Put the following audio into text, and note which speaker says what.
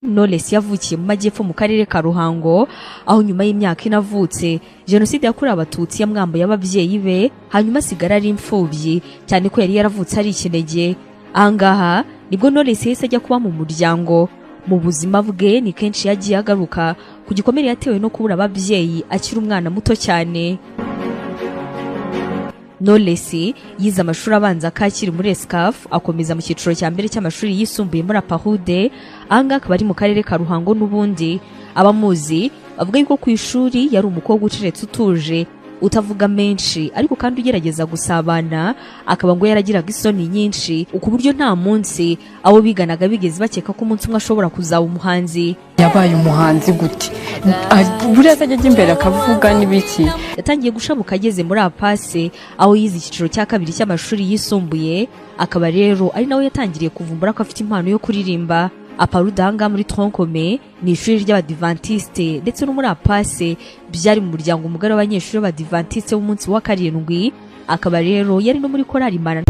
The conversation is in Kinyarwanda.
Speaker 1: Knowless yavukiye mu majyepfo mu karere ka Ruhango, aho nyuma y'imyaka inavutse jenoside yakorewe abatutsi yamwambuye ababyeyi be, hanyuma asigara ari imfubyi cyane ko yari yaravutse ari ikinege. Ahangaha nibwo Knowless yahise ajya kuba mu muryango. Mu buzima bwe ni kenshi yagiye agaruka ku gikomere yatewe no kubura ababyeyi akiri umwana muto cyane. Knowless yize amashuri abanza Kacyiru muri Escaf, akomeza mu cyiciro cya mbere cy'amashuri yisumbuye muri Apahude, ahangaha akaba ari mu karere ka Ruhango. N'ubundi abamuzi bavuga yuko ku ishuri yari umukobwa ucecetse utuje, utavuga menshi ariko kandi ugerageza gusabana, akaba ngo yaragiraga isoni nyinshi ku buryo nta munsi abo biganaga bigeze bakeka ko umunsi umwe ashobora kuzaba umuhanzi.
Speaker 2: Yabaye umuhanzi gute? Buriya ajya imbere akavuga n'ibiki.
Speaker 1: Yatangiye gushabuka ageze muri Apase, aho yize icyiciro cya kabiri cy'amashuri yisumbuye, akaba rero ari nawe yatangiriye kuvumbura ko afite impano yo kuririmba. Aparudanga muri Tronkome ni ishuri ry'abadivantiste, ndetse no muri Apase byari mu muryango umugari w'abanyeshuri b'abadivantiste b'umunsi wa karindwi. Akaba rero yari no muri korali Imana